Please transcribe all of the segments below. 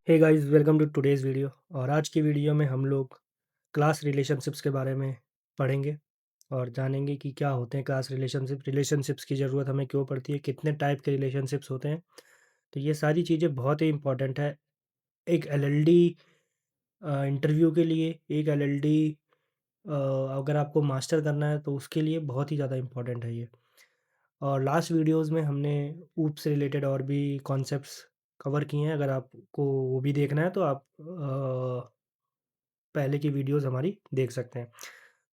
Hey guys welcome to today's video. और आज की वीडियो में हम लोग क्लास रिलेशनशिप्स के बारे में पढ़ेंगे और जानेंगे कि क्या होते हैं क्लास रिलेशनशिप्स की ज़रूरत हमें क्यों पड़ती है, कितने टाइप के रिलेशनशिप्स होते हैं। तो ये सारी चीज़ें बहुत ही इम्पोर्टेंट है एक एलएलडी इंटरव्यू के लिए। एक एलएलडी अ, अगर आपको मास्टर करना है तो उसके लिए बहुत ही ज़्यादा इम्पोर्टेंट है ये। और लास्ट वीडियोज़ में हमने ऊप से रिलेटेड और भी कॉन्सेप्ट्स कवर किए हैं। अगर आपको वो भी देखना है तो आप पहले की वीडियोज़ हमारी देख सकते हैं।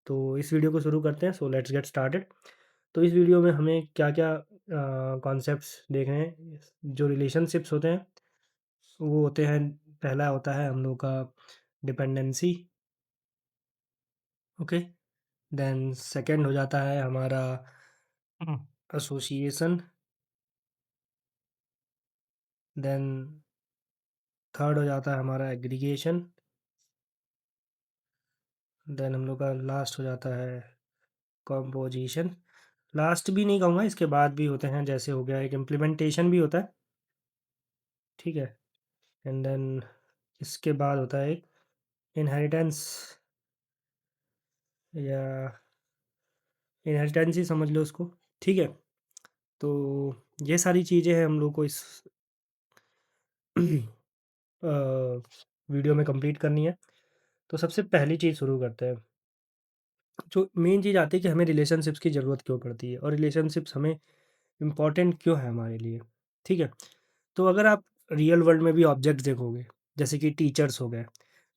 तो इस वीडियो को शुरू करते हैं, सो लेट्स गेट स्टार्टेड। तो इस वीडियो में हमें क्या-क्या कॉन्सेप्ट्स देखने हैं, जो रिलेशनशिप्स होते हैं, वो होते हैं। पहला होता है हम लोग का डिपेंडेंसी, ओके। देन सेकंड हो जाता है हमारा एसोसिएशन। देन थर्ड हो जाता है हमारा एग्रीगेशन। देन हम लोग का लास्ट हो जाता है कंपोजिशन। लास्ट भी नहीं कहूँगा, इसके बाद भी होते हैं, जैसे हो गया एक इम्प्लीमेंटेशन भी होता है, ठीक है। एंड देन इसके बाद होता है एक इनहेरिटेंस, या इनहेरिटेंस ही समझ लो उसको, ठीक है। तो ये सारी चीज़ें हैं हम लोग को इस वीडियो में कंप्लीट करनी है। तो सबसे पहली चीज़ शुरू करते हैं। जो मेन चीज़ आती है कि हमें रिलेशनशिप्स की ज़रूरत क्यों पड़ती है और रिलेशनशिप्स हमें इम्पोर्टेंट क्यों है हमारे लिए, ठीक है। तो अगर आप रियल वर्ल्ड में भी ऑब्जेक्ट्स देखोगे, जैसे कि टीचर्स हो गए,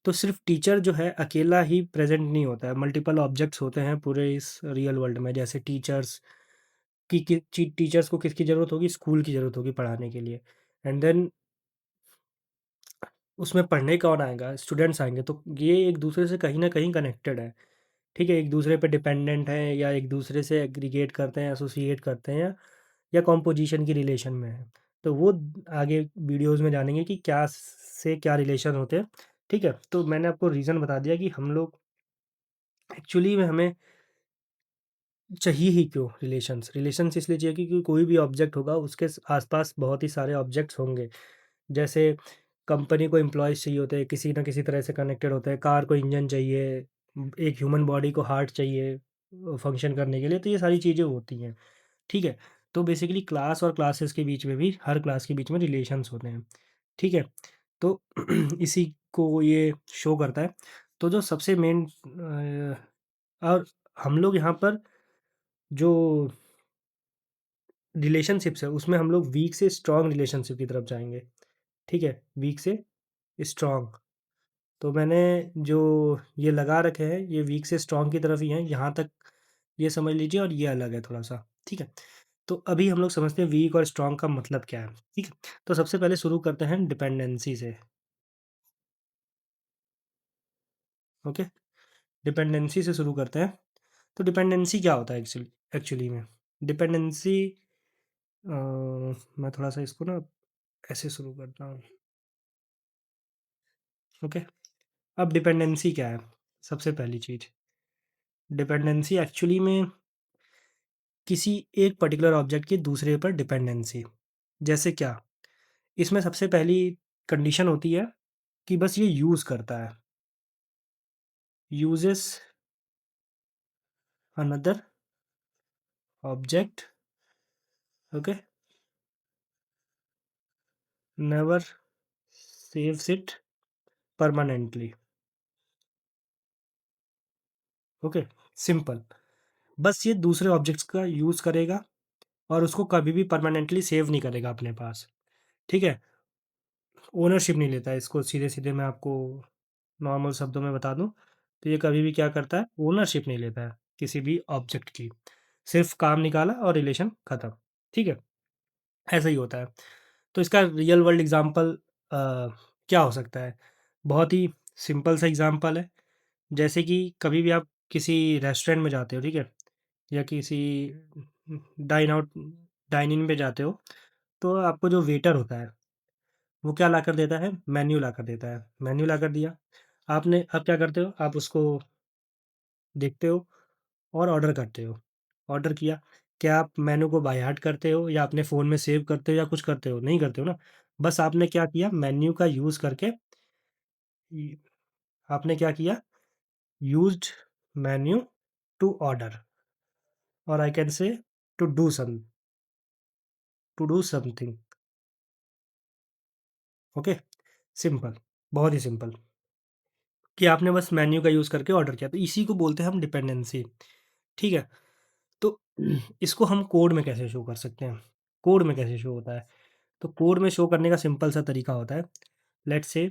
तो सिर्फ़ टीचर जो है अकेला ही प्रेज़ेंट नहीं होता है, मल्टीपल ऑब्जेक्ट्स होते हैं पूरे इस रियल वर्ल्ड में। जैसे टीचर्स की ची टीचर्स को किसकी ज़रूरत होगी? स्कूल की ज़रूरत होगी पढ़ाने के लिए। एंड देन उसमें पढ़ने कौन आएगा? स्टूडेंट्स आएँगे, तो ये एक-दूसरे से कहीं न कहीं कनेक्टेड है, ठीक है? एक-दूसरे पे डिपेंडेंट हैं, या एक-दूसरे से एग्रीगेट करते हैं, एसोसिएट करते हैं, या कॉम्पोजिशन की रिलेशन में हैं। तो वो आगे वीडियोज़ में जानेंगे कि क्या से क्या रिलेशन होते हैं, ठीक है? तो मैंने आपको रीज़न बता दिया कि हम लोग एक्चुअली में हमें चाहिए ही क्यों रिलेशंस? रिलेशंस इसलिए चाहिए क्योंकि कोई भी ऑब्जेक्ट होगा उसके आस-पास बहुत ही सारे ऑब्जेक्ट्स होंगे। जैसे कंपनी को एम्प्लॉइज़ चाहिए होते हैं, किसी न किसी तरह से कनेक्टेड होते हैं, कार को इंजन चाहिए, एक ह्यूमन बॉडी को हार्ट चाहिए फंक्शन करने के लिए, तो ये सारी चीज़ें होती हैं, ठीक है? तो बेसिकली क्लास और क्लासेस के बीच में भी, हर क्लास के बीच में रिलेशंस होते हैं, ठीक है? तो इसी को ये शो करता है। तो जो सबसे मेन और हम लोग यहाँ पर जो रिलेशनशिप्स है, उसमें हम लोग वीक से स्ट्रॉन्ग रिलेशनशिप की तरफ जाएँगे, ठीक है? वीक से स्ट्रॉन्ग। तो मैंने जो ये लगा रखे हैं, ये वीक से स्ट्रॉन्ग की तरफ ही हैं, यहाँ तक ये समझ लीजिए, और ये अलग है थोड़ा-सा, ठीक है? तो अभी हम लोग समझते हैं वीक और स्ट्रॉन्ग का मतलब क्या है, ठीक है? तो सबसे पहले शुरू करते हैं डिपेंडेंसी से, ओके? डिपेंडेंसी से शुरू करते हैं। तो डिपेंडेंसी क्या होता है एक्चुअली में? डिपेंडेंसी मैं थोड़ा-सा इसको ना ऐसे शुरू करता हूँ, ओके? अब डिपेंडेंसी क्या है? सबसे पहली चीज़, डिपेंडेंसी एक्चुअली में किसी एक पर्टिकुलर ऑब्जेक्ट की दूसरे पर डिपेंडेंसी। जैसे क्या? इसमें सबसे पहली कंडीशन होती है कि बस ये यूज़ करता है। Uses another object, okay? Never saves it permanently, okay? Simple. बस ये दूसरे ऑब्जेक्ट्स का यूज़ करेगा और उसको कभी भी परमानेंटली सेव नहीं करेगा अपने पास, ठीक है? ओनरशिप नहीं लेता है इसको, सीधे-सीधे मैं आपको नॉर्मल शब्दों में बता दूँ, तो ये कभी भी क्या करता है, ओनरशिप नहीं लेता है किसी भी ऑब्जेक्ट की। सिर्फ़ काम निकाला और रिलेशन खत्म, ठीक है? ऐसा ही होता है। तो इसका रियल वर्ल्ड एग्ज़ाम्पल क्या हो सकता है? बहुत ही सिंपल सा एग्ज़ाम्पल है। जैसे कि कभी भी आप किसी रेस्टोरेंट में जाते हो, ठीक है? या किसी डाइन आउट डाइन इन पे जाते हो, तो आपको जो वेटर होता है, वो क्या लाकर देता है? मेन्यू लाकर देता है। मेन्यू लाकर दिया, आपने अब क्या करते हो? आप उसको देखते हो और ऑर्डर करते हो। ऑर्डर किया, क्या आप मेनू को बाय हार्ट करते हो या अपने फ़ोन में सेव करते हो या कुछ करते हो? नहीं करते हो ना। बस आपने क्या किया मेन्यू का यूज़ करके इ आपने क्या किया यूज्ड मेन्यू टू ऑर्डर और I can say to do to do something okay? Simple, बहुत ही सिंपल कि आपने बस मेन्यू का यूज़ करके ऑर्डर किया। तो इसी को बोलते हैं हम डिपेंडेंसी, ठीक है? तो इसको हम कोड में कैसे शो कर सकते हैं? कोड में कैसे शो होता है? तो कोड में शो करने का सिंपल सा तरीका होता है। लेट्स से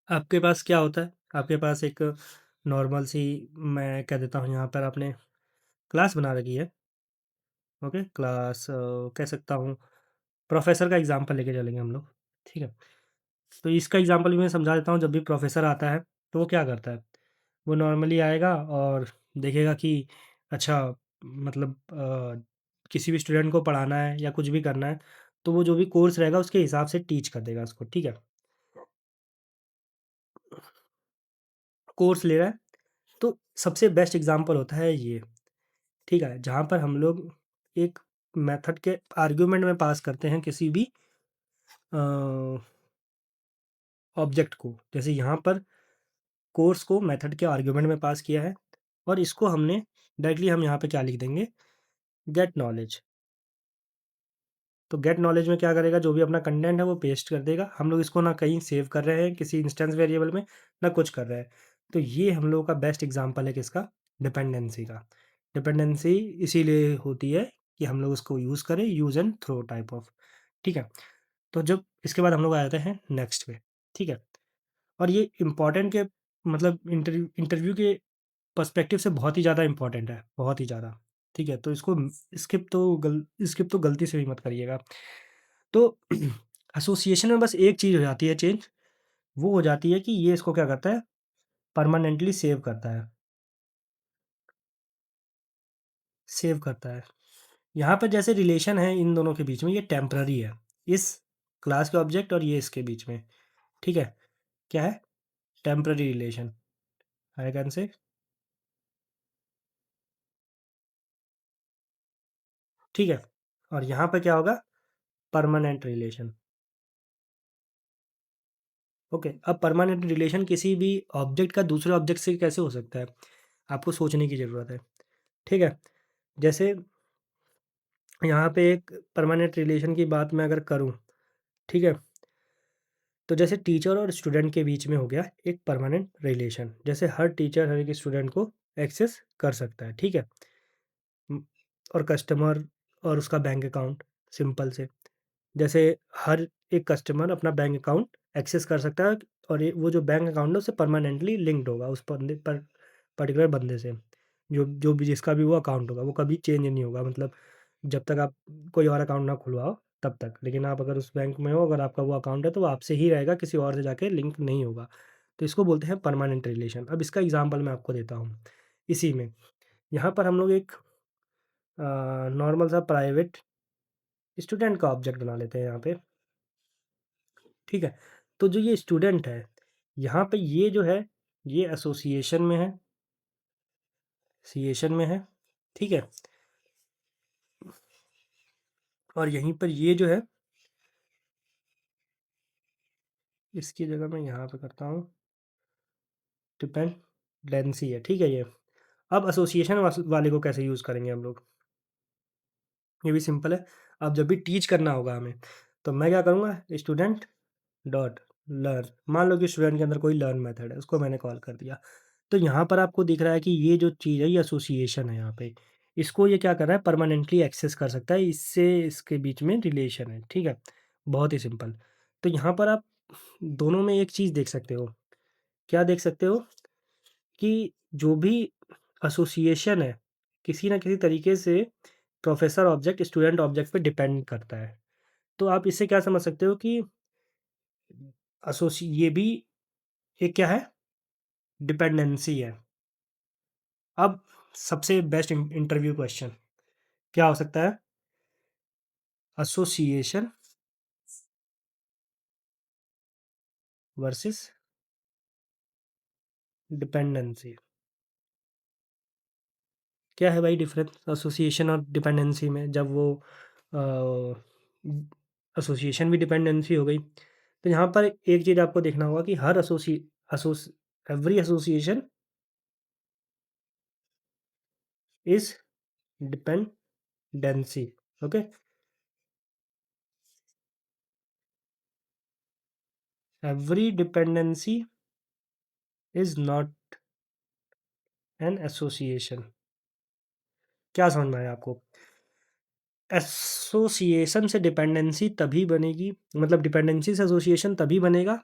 आपके पास क्या होता है? आपके पास एक नॉर्मल सी मैं कह देता हूँ यहाँ पर आपने क्लास बना रखी है, ओके? क्लास कह सकता हूँ प्रोफ़ेसर का एग्ज़ाम्पल लेके चलेंगे हम लोग, ठीक है? तो इसका एग्ज़ाम्पल भी मैं समझा देता हूँ, जब भी प्रोफ़ेसर आता है, तो वो क्या करता है? वो नॉर्मली आएगा और देखेगा कि अच्छा मतलब किसी भी स्टूडेंट को पढ़ाना है या कुछ भी करना है, तो वो जो भी कोर्स रहेगा उसके हिसाब से टीच कर देगा उसको, ठीक है? कोर्स ले रहा है, तो सबसे बेस्ट एग्ज़ाम्पल होता है ये, ठीक है? जहाँ पर हम लोग एक मेथड के आर्गुमेंट में पास करते हैं किसी भी अ, ऑब्जेक्ट को। जैसे यहाँ पर कोर्स को मेथड के आर्गुमेंट में पास किया है और इसको हमने डायरेक्टली हम यहाँ पे क्या लिख देंगे गेट नॉलेज। तो गेट नॉलेज में क्या करेगा जो भी अपना कंटेंट है वो पेस्ट कर देगा। हम लोग इसको ना कहीं सेव कर रहे हैं किसी इंस्टेंस वेरिएबल में, ना कुछ कर रहे हैं। तो ये हम लोगों का बेस्ट एग्ज़ाम्पल है किसका? डिपेंडेंसी का। डिपेंडेंसी इसीलिए होती है कि हम लोग उसको यूज़ करें, use and throw type of, ठीक है? तो जब इसके बाद हम लोग आ जाते हैं नेक्स्ट पे, ठीक है? और ये इम्पोर्टेंट के मतलब इंटरव्यू के पर्सपेक्टिव से बहुत ही ज़्यादा इम्पोर्टेंट है, बहुत ही ज़्यादा, ठीक है? तो इसको स्किप तो गलती से भी मत करिएगा। तो एसोसिएशन में बस एक चीज़ हो जाती है चेंज, वो हो जाती है कि ये इसको क्या करता है, परमानेंटली सेव करता है, सेव करता है। यहाँ पर जैसे रिलेशन है इन दोनों के बीच में, ये टेम्पररी है। इस क्लास के ऑब्जेक्ट और ये इसके बीच में, ठीक है? क्या है? Temporary relation. आई कैन से ठीक है? और यहाँ पे क्या होगा? Permanent relation. ओके, अब परमानेंट रिलेशन किसी भी ऑब्जेक्ट का दूसरे ऑब्जेक्ट से कैसे हो सकता है? आपको सोचने की ज़रूरत है, ठीक है? जैसे यहाँ पे एक परमानेंट रिलेशन की बात मैं अगर करूँ, ठीक है? तो जैसे टीचर और स्टूडेंट के बीच में हो गया एक परमानेंट रिलेशन। जैसे हर टीचर हर एक स्टूडेंट को एक्सेस कर सकता है, ठीक है? उम, और कस्टमर और उसका बैंक अकाउंट सिंपल से। जैसे हर एक कस्टमर अपना बैंक अकाउंट एक्सेस कर सकता है और ये वो जो बैंक अकाउंट है उससे परमानेंटली लिंक्ड होगा उस बंदे पर पर्टिकुलर बंदे से। जो जो भी जिसका भी वो अकाउंट होगा वो कभी चेंज नहीं होगा मतलब जब तक आप कोई और अकाउंट ना खुलवाओ तब तक। लेकिन आप अगर उस बैंक में हो अगर आपका वो अकाउंट है तो वो आपसे ही रहेगा किसी और से जाके लिंक नहीं होगा। तो इसको बोलते हैं परमानेंट रिलेशन। अब इसका एग्ज़ाम्पल मैं आपको देता हूँ। इसी में यहाँ पर हम लोग एक नॉर्मल सा प्राइवेट स्टूडेंट का ऑब्जेक्ट बना लेते हैं यहाँ पे। ठीक है? तो जो ये स्टूडेंट है, यहाँ पे ये जो है, ये एसोसिएशन में है, ठीक है? और यहीं पर ये जो है, इसकी जगह मैं यहाँ पे करता हूँ, डिपेंडेंसी है, ठीक है ये? अब एसोसिएशन वाले को कैसे यूज़ करेंगे हम लोग? ये भी सिंपल है। अब जब भी टीच करना होगा हमें, तो मैं क्या करूँगा, स्टूडेंट डॉट लर्न। मान लो कि स्टूडेंट के अंदर कोई लर्न मेथड है, उसको मैंने कॉल कर दिया। तो यहाँ पर आपको दिख रहा है कि ये जो चीज़ है ये एसोसिएशन है यहाँ पे। इसको ये क्या कर रहा है परमानेंटली एक्सेस कर सकता है, इससे इसके बीच में रिलेशन है, ठीक है? बहुत ही सिंपल। तो यहाँ पर आप दोनों में एक चीज़ देख सकते हो। क्या देख सकते हो? कि जो भी एसोसिएशन है, किसी न किसी तरीके से प्रोफ़ेसर ऑब्जेक्ट स्टूडेंट ऑब्जेक्ट पे डिपेंड करता है। तो आप इससे क्या समझ सकते हो कि ये भी एक क्या है? डिपेंडेंसी है। अब सबसे बेस्ट इंटरव्यू क्वेश्चन क्या हो सकता है? Association versus dependency. क्या है भाई डिफरेंस एसोसिएशन और डिपेंडेंसी में? जब वो एसोसिएशन भी डिपेंडेंसी हो गई, तो यहाँ पर एक चीज़ आपको देखना होगा कि हर एसोस every association is dependency. Okay? Every dependency is not an association. क्या समझ में आया आपको? एसोसिएशन से डिपेंडेंसी तभी बनेगी, मतलब डिपेंडेंसी से एसोसिएशन तभी बनेगा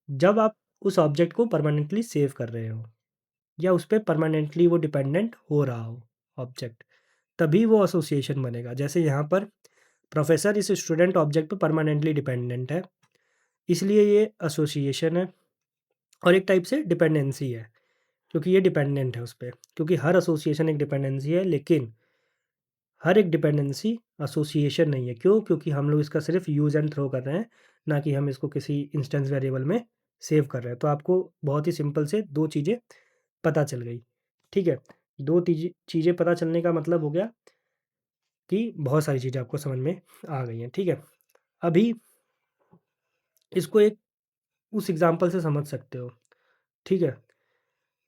जब आप उस ऑब्जेक्ट को परमानेंटली सेव कर रहे हो या उस पे परमानेंटली वो डिपेंडेंट हो रहा हो ऑब्जेक्ट, तभी वो एसोसिएशन बनेगा। जैसे यहाँ पर प्रोफेसर इस स्टूडेंट ऑब्जेक्ट पे परमानेंटली डिपेंडेंट है, इसलिए ये एसोसिएशन है और एक टाइप से डिपेंडेंसी है, क्योंकि ये डिपेंडेंट है उस पे। क्योंकि हर एसोसिएशन एक डिपेंडेंसी है, लेकिन हर एक डिपेंडेंसी एसोसिएशन नहीं है। क्यों? क्योंकि हम लोग इसका सिर्फ यूज़ एंड थ्रो कर रहे हैं, ना कि हम इसको किसी इंस्टेंस वेरिएबल में सेव कर रहे हैं। तो आपको बहुत ही सिंपल से 2 चीज़ें पता चल गई, ठीक है? 2 चीज़ें पता चलने का मतलब हो गया कि बहुत सारी चीज़ें आपको समझ में आ गई हैं, ठीक है? अभी इसको एक उस एग्ज़ाम्पल से समझ सकते हो, ठीक है?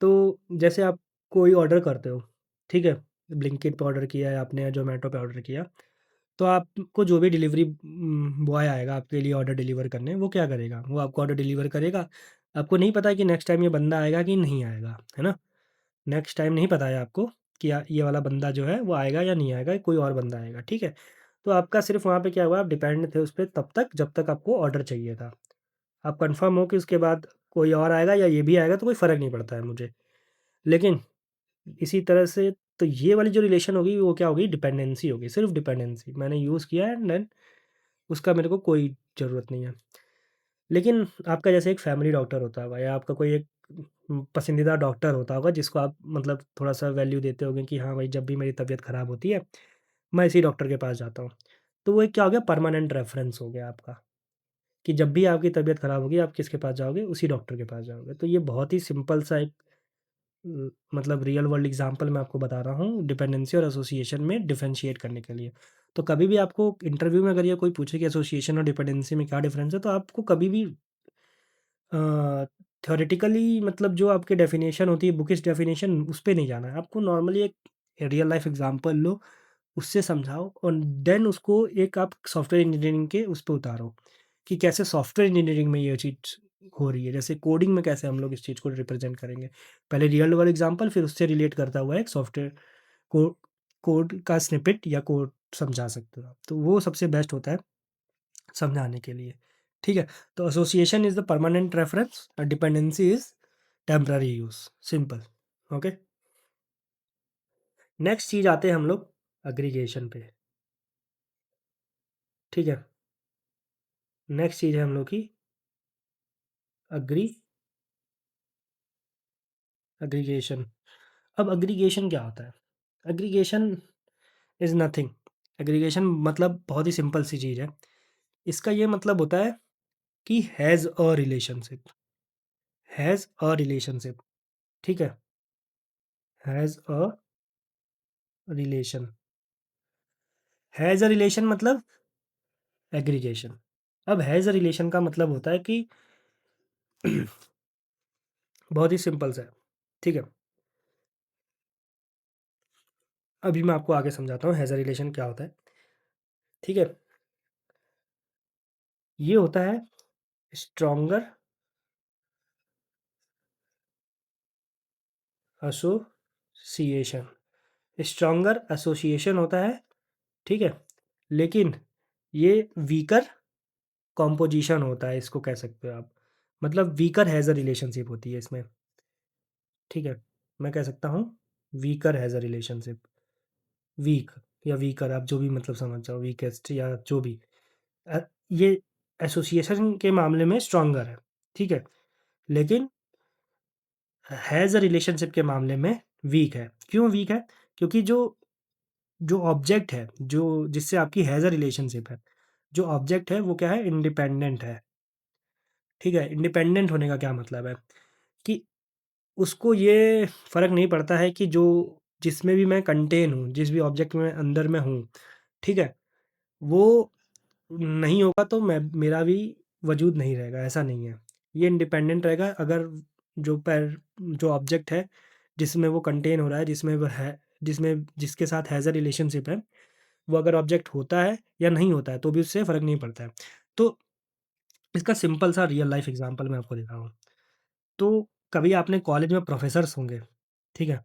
तो जैसे आप कोई ऑर्डर करते हो, ठीक है? ब्लिंकिट पे ऑर्डर किया है आपने या ज़ोमैटो पे ऑर्डर किया, तो आपको जो भी डिलीवरी बॉय आएगा आपके लिए ऑर्डर डिलीवर करने, वो क्या करेगा? वो आपको ऑर्डर डिलीवर करेगा। आपको नहीं पता है कि नेक्स्ट टाइम ये बंदा आएगा कि नहीं आएगा, है ना? नेक्स्ट टाइम नहीं पता है आपको कि ये वाला बंदा जो है वो आएगा या नहीं आएगा, कोई और बंदा आएगा, ठीक है? तो आपका सिर्फ़ वहाँ पे क्या हुआ, आप डिपेंड थे उस पे तब तक जब तक आपको ऑर्डर चाहिए था। आप कन्फर्म हो कि उसके बाद कोई और आएगा या ये भी आएगा तो कोई फ़र्क नहीं पड़ता है मुझे। लेकिन इसी तरह से तो ये वाली जो रिलेशन होगी वो क्या होगी, डिपेंडेंसी होगी, सिर्फ़ डिपेंडेंसी। मैंने यूज़ किया है एंड देन उसका मेरे को कोई ज़रूरत नहीं है। लेकिन आपका जैसे एक फैमिली डॉक्टर होता होगा या आपका कोई एक पसंदीदा डॉक्टर होता होगा जिसको आप मतलब थोड़ा-सा वैल्यू देते होंगे कि हाँ भाई, जब भी मेरी तबीयत ख़राब होती है, मैं इसी डॉक्टर के पास जाता हूँ। तो वो एक क्या हो गया, परमानेंट रेफ़रेंस हो गया आपका, कि जब भी आपकी तबीयत ख़राब होगी आप किसके पास जाओगे? उसी डॉक्टर के पास जाओगे। तो ये बहुत ही सिंपल सा एक मतलब रियल वर्ल्ड एग्ज़ाम्पल मैं आपको बता रहा हूँ डिपेंडेंसी और एसोसिएशन में डिफरेंशिएट करने के लिए। तो कभी भी आपको इंटरव्यू में अगर ये कोई पूछे कि एसोसिएशन और डिपेंडेंसी में क्या डिफ़रेंस है, तो आपको कभी भी थ्योरेटिकली मतलब जो आपकी डेफ़िनेशन होती है, बुकिश डेफ़िनेशन, उस पे नहीं जाना है। आपको नॉर्मली एक रियल लाइफ़ एग्ज़ाम्पल लो, उससे समझाओ और देन उसको एक आप सॉफ्टवेयर इंजीनियरिंग के उस पे उतारो, कि कैसे सॉफ्टवेयर इंजीनियरिंग में ये चीज़ हो रही है। जैसे कोडिंग में कैसे हम लोग इस चीज़ को रिप्रेज़ेंट करेंगे। पहले रियल वर्ल्ड एग्ज़ाम्पल, फिर उससे रिलेट करता हुआ एक सॉफ्टवेयर को कोड का स्निपेट या कोड समझा सकते हो आप। तो वो सबसे बेस्ट होता है समझाने के लिए, ठीक है? तो association is the permanent reference और dependency is temporary use, simple, okay? Next चीज़ आते हैं हम लोग एग्रीगेशन पे, ठीक है? नेक्स्ट चीज़ है हम लोग की एग्री एग्रीगेशन। अब एग्रीगेशन क्या होता है? Aggregation is nothing. एग्रीगेशन मतलब बहुत ही सिंपल सी चीज़ है। इसका ये मतलब होता है कि हैज़ अ रिलेशनशिप, ठीक है? Has a relation. Has a relation मतलब एग्रीगेशन। अब हैज़ अ रिलेशन का मतलब होता है कि बहुत ही सिंपल सा है, ठीक है? अभी मैं आपको आगे समझाता हूँ हैज़ अ रिलेशन क्या होता है, ठीक है? ये होता है स्ट्रॉन्गर एसोसिएशन। स्ट्रॉन्गर एसोसिएशन होता है, ठीक है? लेकिन ये वीकर कॉम्पोजिशन होता है, इसको कह सकते हो आप। मतलब वीकर हैज़ अ रिलेशनशिप होती है इसमें, ठीक है? मैं कह सकता हूँ weaker has a relationship. Weak या वीकर, आप जो भी मतलब समझ जाओ, वीकेस्ट या जो भी। अ, ये एसोसिएशन के मामले में स्ट्रॉन्गर है, ठीक है? लेकिन हैज़ अ रिलेशनशिप के मामले में वीक है। क्यों वीक है? क्योंकि जो जो ऑब्जेक्ट है, जो जिससे आपकी हैज़ अ रिलेशनशिप है, जो ऑब्जेक्ट है वो क्या है? इंडिपेंडेंट है, ठीक है? इंडिपेंडेंट होने का क्या मतलब है? कि उसको ये फ़र्क नहीं पड़ता है कि जो जिसमें भी मैं कंटेन हूँ, जिस भी ऑब्जेक्ट में अंदर मैं हूँ, ठीक है? वो नहीं होगा तो मैं मेरा भी वजूद नहीं रहेगा, ऐसा नहीं है। ये इंडिपेंडेंट रहेगा अगर जो पैर जो ऑब्जेक्ट है, जिसमें वो कंटेन हो रहा है, जिसमें वो है, जिसमें जिसके साथ हैज़ अ रिलेशनशिप है, वो अगर ऑब्जेक्ट होता है या नहीं होता है, तो भी उससे फ़र्क नहीं पड़ता है। तो इसका सिंपल सा रियल लाइफ़ एग्ज़ाम्पल मैं आपको देता हूँ। तो कभी आपने कॉलेज में प्रोफ़ेसर्स होंगे, ठीक है?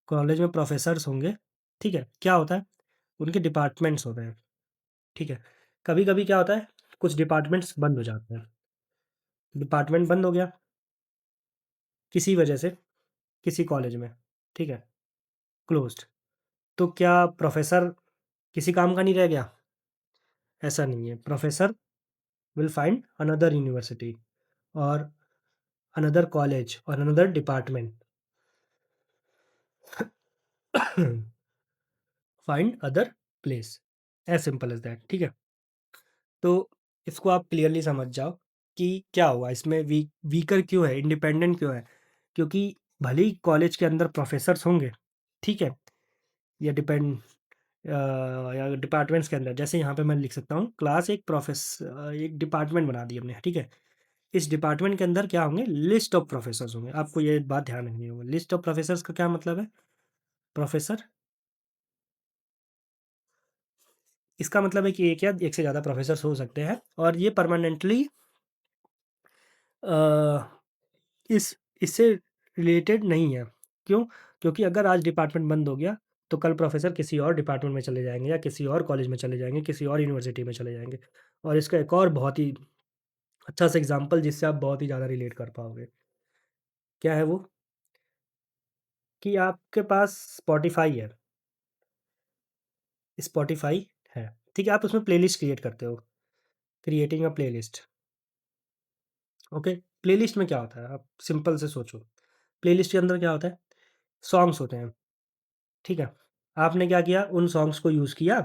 कॉलेज में प्रोफ़ेसर्स होंगे, ठीक है? क्या होता है, उनके डिपार्टमेंट्स होते हैं, ठीक है? कभी-कभी क्या होता है, कुछ डिपार्टमेंट्स बंद हो जाते हैं। डिपार्टमेंट बंद हो गया, किसी वजह से, किसी कॉलेज में, ठीक है? क्लोज़्ड। तो क्या प्रोफ़ेसर किसी काम का नहीं रह गया? ऐसा नहीं है। Professor will find another university और अनदर कॉलेज और another department find other place, as simple as that, ठीक है? तो इसको आप क्लियरली समझ जाओ कि क्या हुआ इसमें वीकर क्यों है, इंडिपेंडेंट क्यों है? क्योंकि भले ही कॉलेज के अंदर प्रोफ़ेसर्स होंगे, ठीक है? या या डिपार्टमेंट्स के अंदर जैसे यहाँ पे मैं लिख सकता हूँ क्लास एक डिपार्टमेंट बना दी हमने, ठीक है? इस डिपार्टमेंट के अंदर क्या होंगे लिस्ट ऑफ प्रोफ़ेसर्स होंगे। आपको ये बात ध्यान रखनी होगी। लिस्ट ऑफ प्रोफ़ेसर्स का क्या मतलब है? प्रोफ़ेसर इसका मतलब है कि एक या एक से ज़्यादा प्रोफ़ेसर्स हो सकते हैं और ये परमानेंटली अ, इस इससे रिलेटेड नहीं है। क्यों? क्योंकि अगर आज डिपार्टमेंट बंद हो गया, तो कल प्रोफ़ेसर किसी और डिपार्टमेंट में चले जाएँगे या किसी और कॉलेज में चले जाएँगे, किसी और यूनिवर्सिटी में चले जाएँगे। और इसका एक और बहुत ही अच्छा सा एग्ज़ाम्पल जिससे आप बहुत ही ज़्यादा रिलेट कर पाओगे। क्या है वो? कि आपके पास स्पॉटिफ़ाई है, स्पॉटिफ़ाई है, ठीक है? आप उसमें प्लेलिस्ट क्रिएट करते हो, creating a playlist, okay? Playlist में क्या होता है? आप सिंपल से सोचो। प्लेलिस्ट के अंदर क्या होता है? सॉन्ग्स होते हैं, ठीक है? आपने क्या किया? उन सॉन्ग्स को यूज़ किया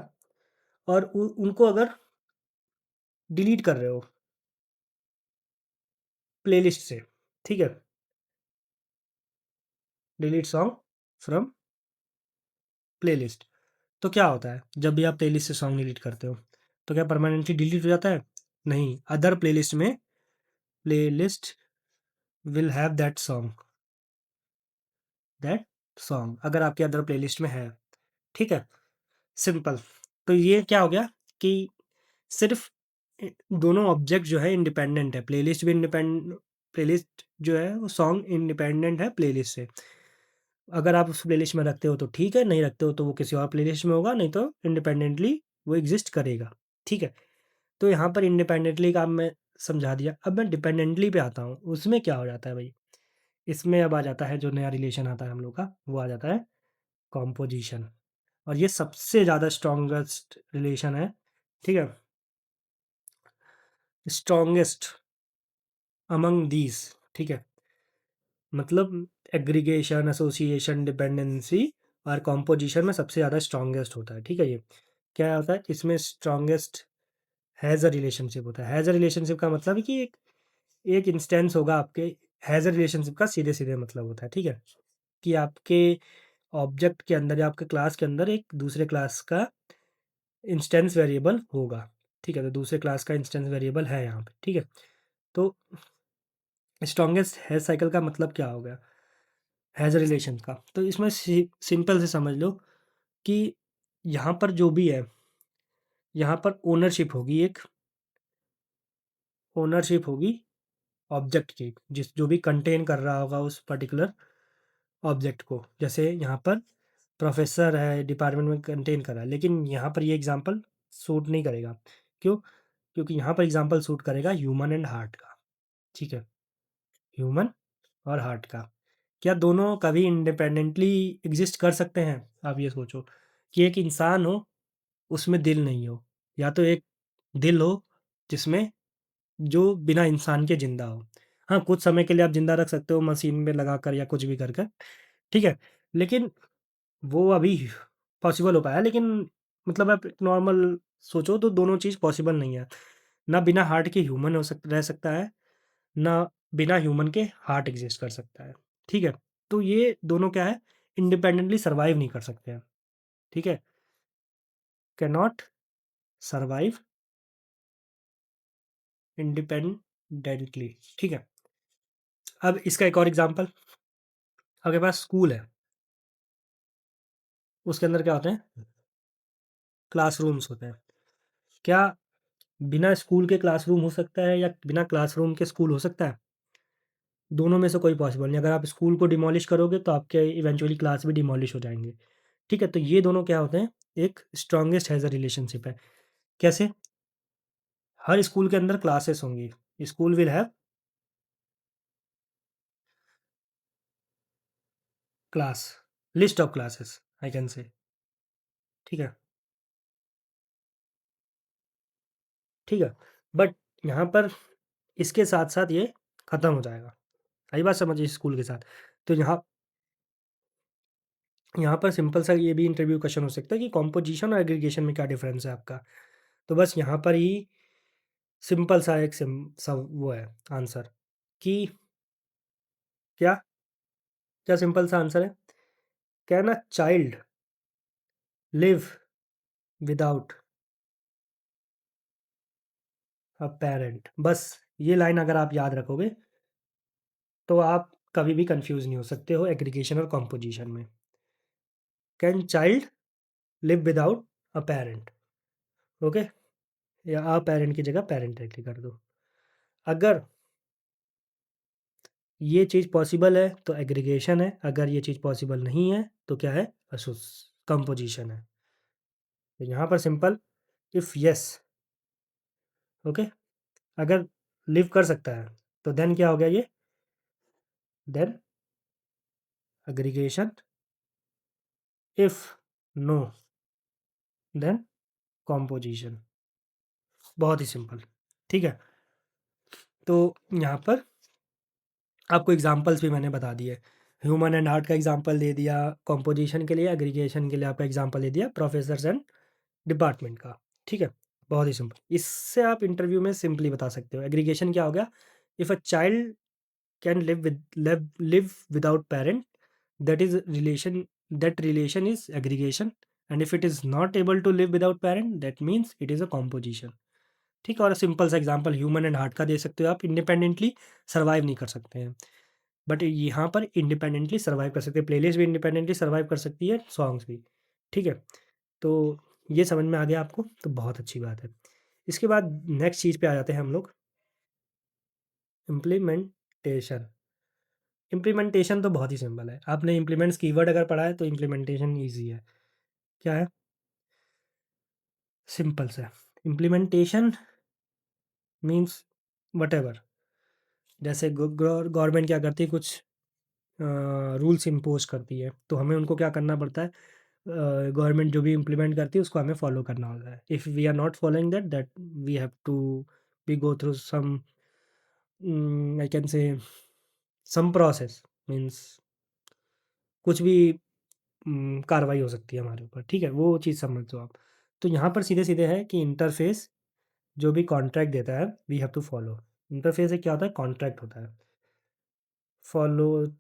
और उ उनको अगर डिलीट कर रहे हो प्लेलिस्ट से, ठीक है? Delete song from playlist. तो क्या होता है जब भी आप प्लेलिस्ट से सॉन्ग डिलीट करते हो, तो क्या परमानेंटली डिलीट हो जाता है? नहीं, अदर प्लेलिस्ट में playlist will have that song अगर आपके अदर प्लेलिस्ट में है, ठीक है? सिंपल। तो ये क्या हो गया कि सिर्फ़ दोनों ऑब्जेक्ट जो है इंडिपेंडेंट है, प्लेलिस्ट जो है वो सॉन्ग इंडिपेंडेंट है प्लेलिस्ट से। अगर आप उस प्लेलिस्ट में रखते हो तो ठीक है, नहीं रखते हो तो वो किसी और प्लेलिस्ट में होगा, नहीं तो इंडिपेंडेंटली वो एग्ज़िस्ट करेगा, ठीक है? तो यहाँ पर इंडिपेंडेंटली का अब मैं समझा दिया। अब मैं डिपेंडेंटली पे आता हूँ, उसमें क्या हो जाता है भई? इसमें अब आ जाता है जो नया रिलेशन आता है हम लोग का, वो आ जाता है कॉम्पोज़िशन और ये सबसे ज़्यादा स्ट्रॉन्गेस्ट रिलेशन है, ठीक है? स्ट्रॉन्गेस्ट अमंग दीज़, ठीक है? मतलब एग्रीगेशन, एसोसिएशन, डिपेंडेंसी और कॉम्पोज़िशन में सबसे ज़्यादा स्ट्रॉन्गेस्ट होता है, ठीक है ये? क्या होता है इसमें स्ट्रॉन्गेस्ट हैज़ अ रिलेशनशिप होता है। हैज़ अ रिलेशनशिप का मतलब है कि एक एक इंस्टेंस होगा आपके हैज़ अ रिलेशनशिप का सीधे-सीधे मतलब होता है, ठीक है? कि आपके ऑब्जेक्ट के अंदर या आपके क्लास के अंदर एक दूसरे क्लास का इंस्टेंस वेरिएबल होगा, ठीक है? तो दूसरे क्लास का इंस्टेंस वेरिएबल है यहाँ पे, ठीक है? तो स्ट्रॉन्गेस्ट हैज़ साइकिल का मतलब क्या हो गया? हैज़ अ रिलेशन का। तो इसमें सिंपल से समझ लो कि यहाँ पर जो भी है, यहाँ पर ओनरशिप होगी ऑब्जेक्ट की, जो भी कंटेन कर रहा होगा उस पर्टिकुलर ऑब्जेक्ट को। जैसे यहाँ पर प्रोफ़ेसर है, डिपार्टमेंट में कंटेन कर रहा है, लेकिन यहाँ पर ये एग्ज़ाम्पल सूट नहीं करेगा। क्यों? क्योंकि यहाँ पर एग्ज़ाम्पल सूट करेगा ह्यूमन एंड हार्ट का, ठीक है? ह्यूमन और हार्ट का। क्या दोनों कभी इंडिपेंडेंटली एग्ज़िस्ट कर सकते हैं? आप ये सोचो कि एक इंसान हो, उसमें दिल नहीं हो, या तो एक दिल हो जिसमें जो बिना इंसान के ज़िंदा हो। हाँ, कुछ समय के लिए आप ज़िंदा रख सकते हो मशीन में लगाकर या कुछ भी कर कर, ठीक है? लेकिन वो अभी पॉसिबल हो पाया लेकिन मतलब आप नॉर्मल सोचो तो दोनों चीज़ पॉसिबल नहीं है। ना बिना हार्ट के ह्यूमन रह सकता है, ना बिना ह्यूमन के हार्ट एग्ज़िस्ट कर सकता है, ठीक है? तो ये दोनों क्या है, इंडिपेंडेंटली सर्वाइव नहीं कर सकते हैं, ठीक है? कैन नॉट सर्वाइव इंडिपेंडेंटली, ठीक है? अब इसका एक और एग्ज़ाम्पल, आपके पास स्कूल है, उसके अंदर क्या होते हैं? क्लासरूम्स होते हैं। क्या बिना स्कूल के क्लासरूम हो सकता है या बिना क्लासरूम के स्कूल हो सकता है? दोनों में से कोई पॉसिबल नहीं। अगर आप स्कूल को डिमोलिश करोगे तो आपके इवेंचुअली क्लास भी डिमोलिश हो जाएँगे। ठीक है? तो ये दोनों क्या होते हैं? एक स्ट्रॉन्गेस्ट हैज़ अ रिलेशनशिप है। कैसे? हर स्कूल के अंदर क्लासेस होंगी। School will have class, list of classes I can से। ठीक है? ठीक है? बट यहाँ पर इसके साथ-साथ ये खत्म हो जाएगा। आई बात समझ स्कूल के साथ? तो यहाँ पर सिंपल सा ये भी इंटरव्यू क्वेश्चन हो सकता है कि कॉम्पोजिशन और एग्रीगेशन में क्या डिफरेंस है आपका? तो बस यहाँ पर ही सिंपल सा एक सा वो है आंसर कि क्या? क्या सिंपल सा आंसर है? Can a child live without a parent? बस ये लाइन अगर आप याद रखोगे, तो आप कभी भी कन्फ्यूज़ नहीं हो सकते हो एग्रीगेशन और कॉम्पोजिशन में। Can child live without a parent? Okay? या अ पैरेंट की जगह पैरेंटैलिटी कर दो। अगर ये चीज़ पॉसिबल है तो एग्रीगेशन है, अगर ये चीज़ पॉसिबल नहीं है तो क्या है? कंपोजिशन है। तो यहाँ पर सिंपल इफ येस, ओके? अगर लिव कर सकता है तो देन क्या हो गया ये? Then aggregation, if no then composition. बहुत ही सिंपल, ठीक है? तो यहाँ पर आपको एग्ज़ाम्पल्स भी मैंने बता दिए। ह्यूमन एंड आर्ट का एग्ज़ाम्पल दे दिया, कंपोजिशन के लिए, एग्रीगेशन के लिए आपका एग्ज़ाम्पल दे दिया, प्रोफेसर्स एंड डिपार्टमेंट का, ठीक है? बहुत ही सिंपल। इससे आप इंटरव्यू में सिंपली बता सकते हो। एग्रीगेशन क्या हो गया? If a child can live without parent, that is relation that relation is aggregation, and if it is not able to live without parent, that means it is a composition। ठीक है? और simple सा example human and heart का दे सकते हो आप, independently survive नहीं कर सकते हैं, बट यहाँ पर इंडिपेंडेंटली सर्वाइव कर सकते हैं। प्लेलिस्ट भी इंडिपेंडेंटली सर्वाइव कर सकती है, सॉन्ग्स भी। ठीक है? तो ये समझ में आ गया आपको, तो बहुत अच्छी बात है। इसके बाद नेक्स्ट चीज़ पे आ जाते हैं हम लोग, इम्प्लीमेंटेशन। इम्प्लीमेंटेशन तो बहुत ही सिंपल है। आपने इम्प्लीमेंट्स कीवर्ड अगर पढ़ा है तो इम्प्लीमेंटेशन ईज़ी है। क्या है? सिंपल सा इम्प्लीमेंटेशन मीन्स व्हाटएवर। जैसे गवर्नमेंट क्या करती है, कुछ रूल्स इम्पोज़ करती है, तो हमें उनको क्या करना पड़ता है, गवर्नमेंट जो भी इम्प्लीमेंट करती है उसको हमें फॉलो करना होता है। If we are not following that we have to we go through some I can say some process, means कुछ भी कार्रवाई हो सकती है हमारे ऊपर, ठीक है? वो चीज़ समझ लो आप। तो यहाँ पर सीधे-सीधे है कि इंटरफ़ेस जो भी कॉन्ट्रैक्ट देता है, we have to follow. Interface एक क्या होता है? कॉन्ट्रैक्ट होता है। फॉलोड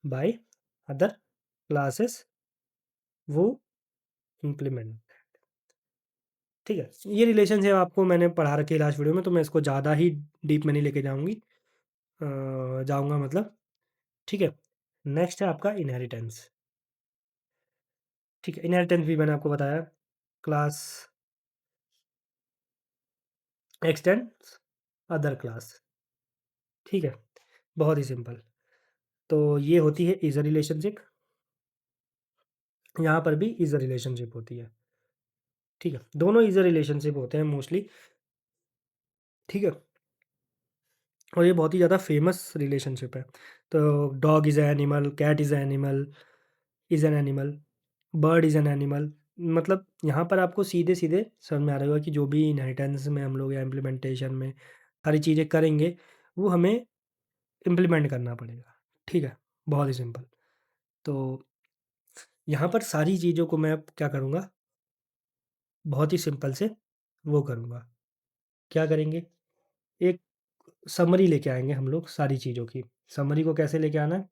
बाय अदर क्लासेस, वो इम्प्लीमेंट, ठीक है? ये रिलेशनशिप आपको मैंने पढ़ा रखी है लास्ट वीडियो में, तो मैं इसको ज़्यादा ही डीप में नहीं लेके जाऊँगा मतलब, ठीक है? नेक्स्ट है आपका इनहेरिटेंस, ठीक है? इनहेरिटेंस भी मैंने आपको बताया, क्लास एक्सटेंड्स अदर क्लास, ठीक है? बहुत ही सिंपल। तो ये होती है इज़ अ रिलेशनशिप, यहाँ पर भी इज़ अ रिलेशनशिप होती है, ठीक है? दोनों इज़ अ रिलेशनशिप होते हैं मोस्टली, ठीक है? और ये बहुत ही ज़्यादा फ़ेमस रिलेशनशिप है। तो dog is a animal, cat is an animal, bird is an animal, मतलब यहाँ पर आपको सीधे-सीधे समझ में आ रहा होगा कि जो भी इनहेरिटेंस में हम लोग या इम्प्लीमेंटेशन में सारी चीज़ें करेंगे, वो हमें इम्प्लीमेंट करना पड़ेगा, ठीक है? बहुत ही सिंपल। तो यहाँ पर सारी चीज़ों को मैं अब क्या करूँगा, बहुत ही सिंपल से वो करूँगा। क्या करेंगे? एक समरी लेके आएँगे हम लोग सारी चीज़ों की। समरी को कैसे लेके आना है?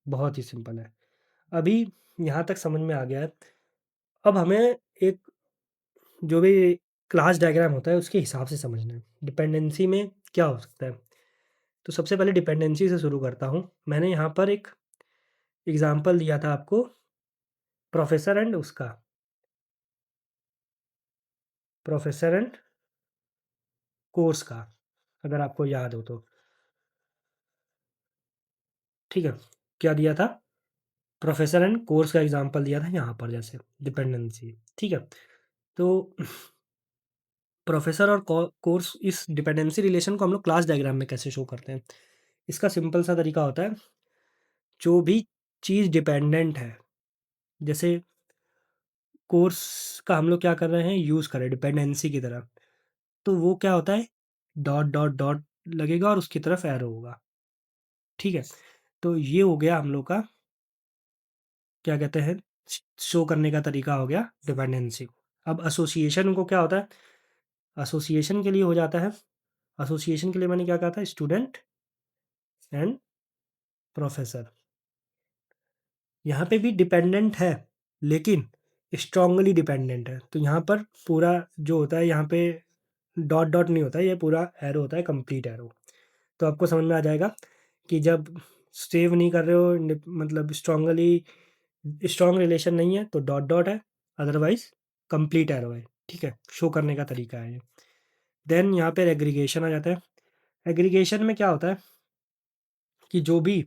बहुत ही सिंपल है। अभी यहाँ तक समझ में आ गया है। अब हमें एक जो भी क्लास डायग्राम होता है उसके हिसाब से समझना है। डिपेंडेंसी में क्या हो सकता है? तो सबसे पहले डिपेंडेंसी से शुरू करता हूँ। मैंने यहाँ पर एक एग्ज़ाम्पल दिया था आपको प्रोफ़ेसर एंड उसका, प्रोफ़ेसर एंड कोर्स का, अगर आपको याद हो तो। ठीक है? क्या दिया था? प्रोफ़ेसर एंड कोर्स का एग्ज़ाम्पल दिया था यहाँ पर जैसे डिपेंडेंसी, ठीक है? तो प्रोफ़ेसर और कोर्स इस डिपेंडेंसी रिलेशन को हम लोग क्लास डायग्राम में कैसे शो करते हैं? इसका सिंपल सा तरीका होता है, जो भी चीज़ डिपेंडेंट है, जैसे कोर्स का हम लोग क्या कर रहे हैं, यूज़ कर रहे हैं डिपेंडेंसी की तरह, तो वो क्या होता है, डॉट, डॉट, डॉट लगेगा और उसकी तरफ एरो होगा, ठीक है? तो ये हो गया हम लोग का क्या कहते हैं, शो करने का तरीका हो गया डिपेंडेंसी को। अब एसोसिएशन को क्या होता है, एसोसिएशन के लिए हो जाता है, एसोसिएशन के लिए मैंने क्या कहा था, स्टूडेंट एंड प्रोफ़ेसर। यहाँ पे भी डिपेंडेंट है, लेकिन स्ट्रांगली डिपेंडेंट है। तो यहाँ पर पूरा जो होता है, यहाँ पे डॉट डॉट नहीं होता है, ये पूरा एरो होता है, कंप्लीट एरो। तो आपको समझ में आ जाएगा कि जब सेव नहीं कर रहे हो, मतलब स्ट्रांग रिलेशन नहीं है तो डॉट डॉट है, अदरवाइज कंप्लीट एरो है। ठीक है, शो करने का तरीका है ये। देन यहाँ पे एग्रीगेशन आ जाता है। एग्रीगेशन में क्या होता है कि जो भी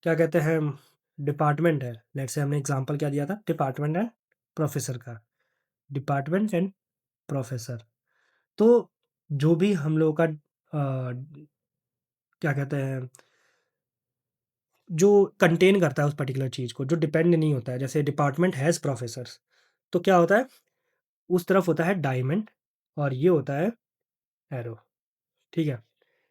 क्या कहते हैं डिपार्टमेंट है, लेट्स से हमने एग्जांपल क्या दिया था, डिपार्टमेंट एंड प्रोफेसर का, डिपार्टमेंट एंड प्रोफेसर। तो जो भी हम लोगों का क्या कहते हैं, जो कंटेन करता है उस पर्टिकुलर चीज़ को, जो डिपेंड नहीं होता है, जैसे डिपार्टमेंट हैज़ प्रोफेसर्स, तो क्या होता है, उस तरफ होता है डायमंड और ये होता है एरो। ठीक है,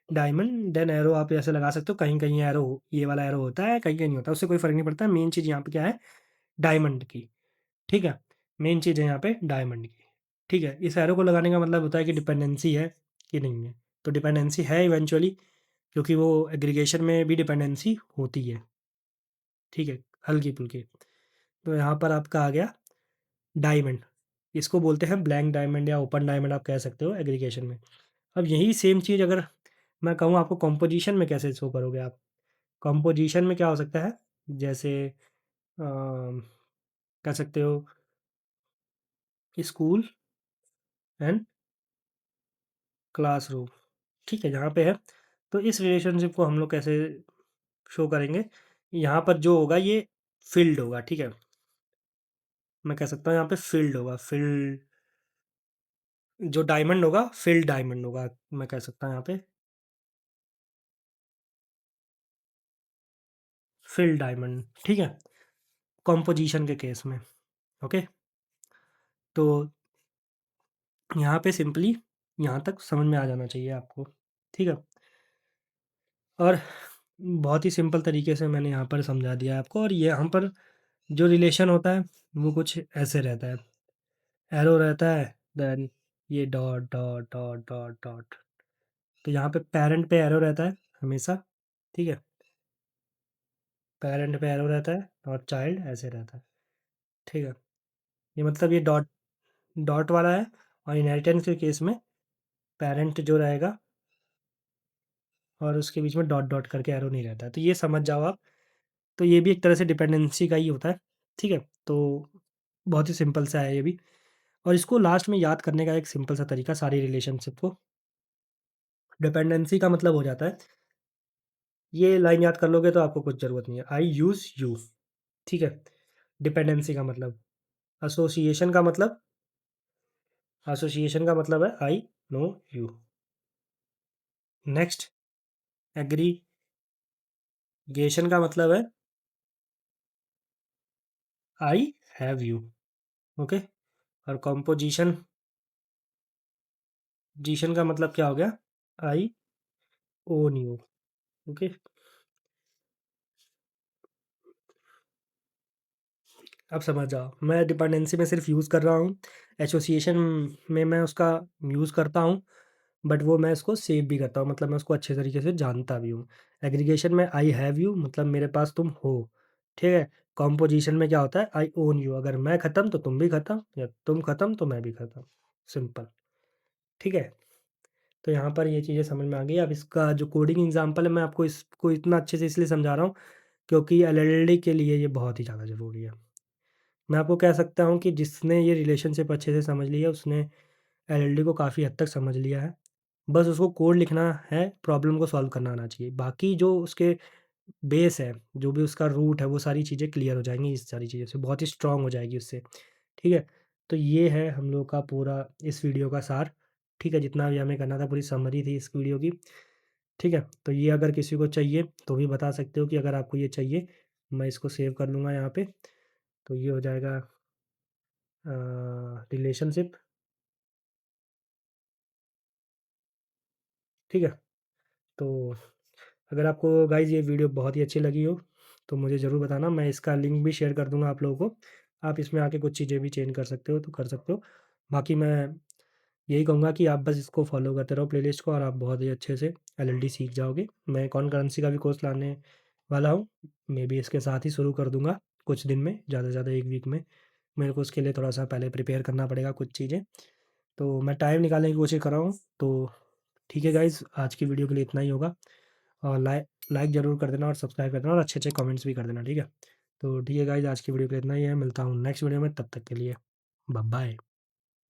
डायमंड देन एरो आप ऐसे लगा सकते हो, कहीं कहीं एरो ये वाला एरो होता है, कहीं कहीं नहीं होता, उससे कोई फ़र्क नहीं पड़ता। मेन चीज़ यहाँ पे क्या है, डायमंड की। ठीक है, मेन चीज़ है यहाँ पे डायमंड की। ठीक है, इस एरो को लगाने का मतलब होता है कि डिपेंडेंसी है कि नहीं है। तो डिपेंडेंसी है इवेंचुअली, क्योंकि वो एग्रीगेशन में भी डिपेंडेंसी होती है। ठीक है, हल्की-फुल्की। तो यहाँ पर आपका आ गया डायमंड। इसको बोलते हैं ब्लैंक डायमंड या ओपन डायमंड आप कह सकते हो एग्रीगेशन में। अब यही सेम चीज़ अगर मैं कहूँ आपको कंपोज़िशन में कैसे शो करोगे आप? कंपोज़िशन में क्या हो सकता है? जैसे कह सकते हो स्कूल एंड क्लासरूम। ठीक है, यहाँ पे है। तो इस रिलेशनशिप को हम लोग कैसे शो करेंगे? यहाँ पर जो होगा ये फ़ील्ड होगा, ठीक है? मैं कह सकता हूँ यहाँ पे फ़ील्ड होगा, फ़ील्ड जो डायमंड होगा, फ़ील्ड डायमंड होगा, मैं कह सकता हूँ यहाँ पे फ़ील्ड डायमंड, ठीक है? कंपोज़िशन के केस में, ओके? तो यहाँ पे सिंपली यहाँ तक समझ में आ जाना चाहिए आपको, ठीक है? और बहुत ही सिंपल तरीके से मैंने यहाँ पर समझा दिया है आपको, और ये यहाँ पर जो रिलेशन होता है, वो कुछ ऐसे रहता है। एरो रहता है, देन ये dot, dot, dot, dot, dot. तो यहाँ पे पैरेंट पे एरो रहता है हमेशा, ठीक है? पैरेंट पे एरो रहता है और चाइल्ड ऐसे रहता है, ठीक है? ये मतलब ये डॉट डॉट वाला है, और इनहेरिटेंस के केस में पैरेंट जो रहेगा और उसके बीच में डॉट डॉट करके एरो नहीं रहता है। तो ये समझ जाओ आप। तो ये भी एक तरह से डिपेंडेंसी का ही होता है, ठीक है? तो बहुत ही सिंपल सा है ये भी, और इसको लास्ट में याद करने का एक सिंपल सा तरीका सारी रिलेशनशिप को, डिपेंडेंसी का मतलब हो जाता है, ये लाइन याद कर लोगे तो आपको कुछ ज़रूरत नहीं है, आई यूज़ यू, ठीक है? डिपेंडेंसी का मतलब, एसोसिएशन का मतलब, एसोसिएशन का मतलब है I know you. Next aggregation का मतलब है आई हैव यू, ओके? और कंपोजिशन जीशन का मतलब क्या हो गया, आई ओन यू, ओके? अब समझ जाओ, मैं डिपेंडेंसी में सिर्फ यूज़ कर रहा हूँ, एसोसिएशन में मैं उसका यूज़ करता हूँ, बट वो मैं इसको सेव भी करता हूँ, मतलब मैं उसको अच्छे तरीके से जानता भी हूँ। एग्रीगेशन में आई हैव यू मतलब मेरे पास तुम हो, ठीक है? कॉम्पोज़िशन में क्या होता है आई ओन यू, अगर मैं खत्म तो तुम भी खत्म या तुम खत्म तो मैं भी खत्म, सिंपल, ठीक है? तो यहाँ पर ये चीज़ें समझ में आ गई। अब इसका जो कोडिंग एग्ज़ाम्पल है मैं आपको इसको इतना अच्छे से इसलिए समझा रहा हूँ क्योंकि एलएलडी के लिए ये बहुत ही ज़्यादा ज़रूरी है। मैं आपको कह सकता हूँ कि जिसने ये रिलेशनशिप अच्छे से समझ ली है उसने एलएलडी को काफ़ी हद तक समझ लिया है। बस उसको कोड लिखना है, प्रॉब्लम को सॉल्व करना आना चाहिए। बाकी जो उसके बेस है, जो भी उसका रूट है, वो सारी चीज़ें क्लियर हो जाएँगी इस सारी चीज़ों से, बहुत ही स्ट्रॉन्ग हो जाएगी उससे, ठीक है? तो ये है हम लोग का पूरा इस वीडियो का सार, ठीक है? जितना भी हमें करना था, पूरी समरी थी इस वीडियो की, ठीक है? तो ये अगर किसी को चाहिए, तो भी बता सकते हो कि अगर आपको ये चाहिए, मैं इसको सेव कर लूँगा यहाँ पे। तो ये हो जाएगा रिलेशनशिप, ठीक है? तो अगर आपको गाइज़ ये वीडियो बहुत ही अच्छी लगी हो, तो मुझे ज़रूर बताना, मैं इसका लिंक भी शेयर कर दूँगा आप लोगों को। आप इसमें आके कुछ चीज़ें भी चेंज कर सकते हो, तो कर सकते हो। बाकी मैं यही कहूँगा कि आप बस इसको फ़ॉलो करते रहो प्लेलिस्ट को और आप बहुत ही अच्छे से एलएलडी सीख जाओगे। मैं कॉनकरेंसी का भी कोर्स लाने वाला हूँ, मेबी इसके साथ ही शुरू कर दूँगा कुछ दिन में, ज़्यादा से ज़्यादा 1 वीक में। मेरे को उसके लिए थोड़ा-सा पहले प्रिपेयर करना पड़ेगा कुछ चीज़ें, तो मैं टाइम निकालने की कोशिश कर रहा हूँ। तो ठीक है गाइज़, आज की वीडियो के लिए इतना ही होगा और लाइक ज़रूर कर देना और सब्सक्राइब कर देना और अच्छे-अच्छे कमेंट्स भी कर देना, ठीक है? तो ठीक है गाइज़, आज की वीडियो के लिए इतना ही है, मिलता हूँ नेक्स्ट वीडियो में, तब तक के लिए बाय बाय।